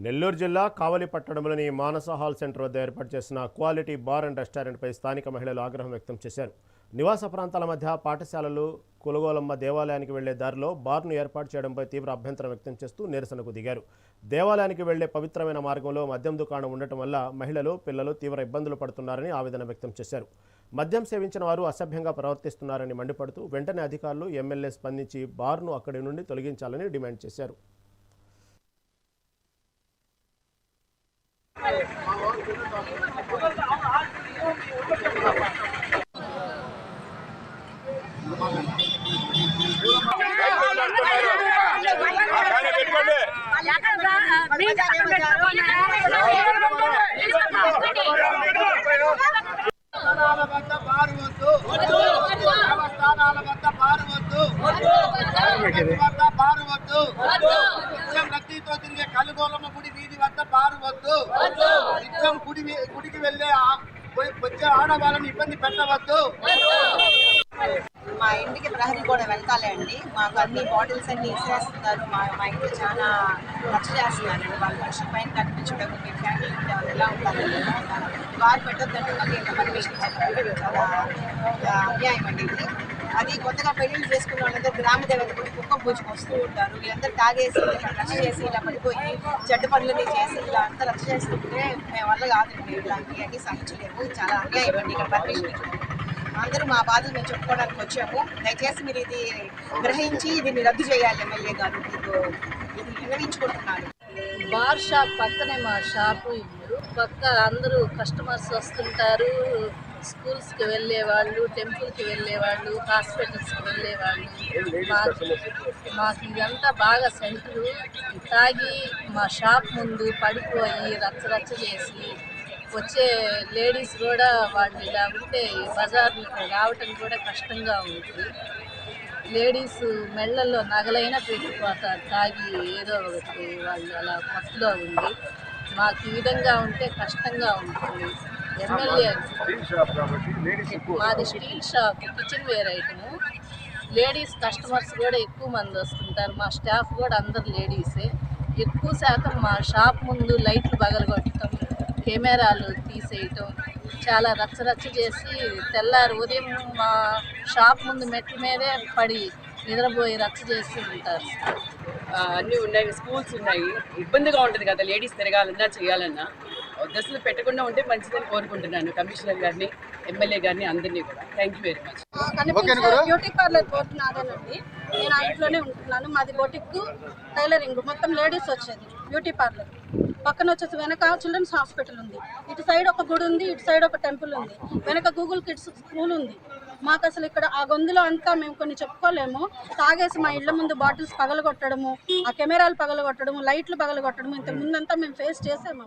నెల్లూరు జిల్లా కావలి పట్టణంలోని మానస hall centre వద్ద ఏర్పాటు చేసిన క్వాలిటీ బార్ అండ్ రెస్టారెంట్పై స్థానిక మహిళలు ఆగ్రహం వ్యక్తం చేశారు. నివాస ప్రాంతాల మధ్య పాఠశాలలు, కులగోలమ్మ దేవాలయానికి వెళ్లే దారిలో బార్ను ఏర్పాటు చేయడంపై తీవ్ర అభ్యంతరం వ్యక్తం చేస్తూ నిరసనకు దిగారు. దేవాలయానికి వెళ్లే పవిత్రమైన మార్గంలో మద్యం దుకాణం ఉండటం వల్ల మహిళలు, పిల్లలు తీవ్ర ఇబ్బందులు పడుతున్నారని ఆవేదన వ్యక్తం చేశారు. మద్యం సేవించిన వారు అసభ్యంగా ప్రవర్తిస్తున్నారని మండిపడుతూ వెంటనే అధికారులు, ఎమ్మెల్యే స్పందించి బార్ను అక్కడి నుండి తొలగించాలని డిమాండ్ చేశారు. రద్దీతో తిరిగే కలుగోలమ్మ గుడి వీధి వద్ద బారు వద్దు. నిత్యం గుడికి వెళ్ళే వచ్చే ఆడవాళ్ళని ఇబ్బంది పెట్టవద్దు. మా ఇంటికి ప్రహరీ కూడా వెళ్తాలే అండి. మాకు అన్ని బాటిల్స్ అన్ని ఇసేస్తున్నారు. మా ఇంట్లో చాలా ఖర్చు చేస్తున్నారండి. వాళ్ళు వర్షం పైన కనిపించడం, మీ ఫ్యామిలీ ఉంటే ఎలా ఉంటారు, బాగా పెట్టొద్దంటే మళ్ళీ ఇంత పర్మిషన్ చెప్పారు. చాలా అన్యాయం అండి ఇది. అది కొత్తగా పెళ్లిళ్ళు చేసుకున్న వాళ్ళందరూ గ్రామ దేవత కూడా కుక్క పూజకు వస్తూ ఉంటారు. వీళ్ళందరూ తాగేసి రచ్చ చేసి ఇలా పడిపోయి చెడ్డ పనులని చేసి ఇలా అంతా రచ్చ చేస్తుంటే మేము వల్ల కాదండి. ఇలాంటి అన్ని సహించలేము. చాలా అన్యాయం అండి. ఇక్కడ పర్మిషన్ అందరూ మా బాధలు మేము చెప్పుకోవడానికి వచ్చాము. దయచేసి మీరు ఇది గ్రహించి దీన్ని రద్దు చేయాలి. ఎమ్మెల్యే గారు ఇది విన్నవించుకుంటున్నాను. బార్ షాప్ పక్కనే మా షాపు. ఇల్లు పక్క అందరూ కస్టమర్స్ వస్తుంటారు. స్కూల్స్కి వెళ్ళేవాళ్ళు, టెంపుల్కి వెళ్ళేవాళ్ళు, హాస్పిటల్స్కి వెళ్ళేవాళ్ళు. మాకు ఇదంతా బాగా సెంటరు. తాగి మా షాప్ ముందు పడిపోయి రచ్చ చేసి వచ్చే లేడీస్ కూడా వాళ్ళు ఇలా ఉంటే బజార్లకు రావటం కూడా కష్టంగా ఉంటుంది. లేడీస్ మెళ్ళల్లో నగలైనా పెట్టిపోతారు తాగి. ఏదో ఒకటి వాళ్ళు అలా మత్తులో ఉంది. మాకు ఈ విధంగా ఉంటే కష్టంగా ఉంటుంది. ఎమ్మెల్యే మాది steel shop, kitchen ware item. Ladies customers కూడా ఎక్కువ మంది వస్తుంటారు. మా స్టాఫ్ కూడా అందరు లేడీసే. ఎక్కువ శాతం మా షాప్ ముందు లైట్లు పగలగొట్టడం, కెమెరాలు తీసేయటం, చాలా రచ్చ చేసి తెల్లారి ఉదయం మా షాప్ ముందు మెట్ల మీదే పడి నిద్రపోయి రచ్చ చేస్తూ ఉంటారు. అన్నీ ఉన్నాయి, స్కూల్స్ ఉన్నాయి. ఇబ్బందిగా ఉంటుంది కదా లేడీస్ తిరగాలన్నా చేయాలన్నా. దశలు పెట్టకుండా ఉంటే మంచిదని కోరుకుంటున్నాను కమిషనర్ గారిని, ఎమ్మెల్యే గారిని, అందరినీ కూడా. Thank you very much. Beauty parlour board నాదేనండి. నేను ఆ ఇంట్లోనే ఉంటున్నాను. మాది బొటిక్, టైలరింగ్, మొత్తం లేడీస్ వచ్చేది. బ్యూటీ పార్లర్ పక్కన వచ్చేసి వెనక చిల్డ్రన్స్ హాస్పిటల్ ఉంది. ఇటు సైడ్ ఒక గుడి ఉంది, ఇటు సైడ్ ఒక టెంపుల్ ఉంది, వెనక గూగుల్ కిడ్స్ స్కూల్ ఉంది. మాకు అసలు ఇక్కడ ఆ గొంతులో అంతా మేము కొన్ని చెప్పుకోలేము. తాగేసి మా ఇళ్ల ముందు బాటిల్స్ పగలగొట్టడము, ఆ కెమెరాలు పగలగొట్టడము, లైట్లు పగలగొట్టడము ఇంతకు ముందంతా మేము ఫేస్ చేసాము.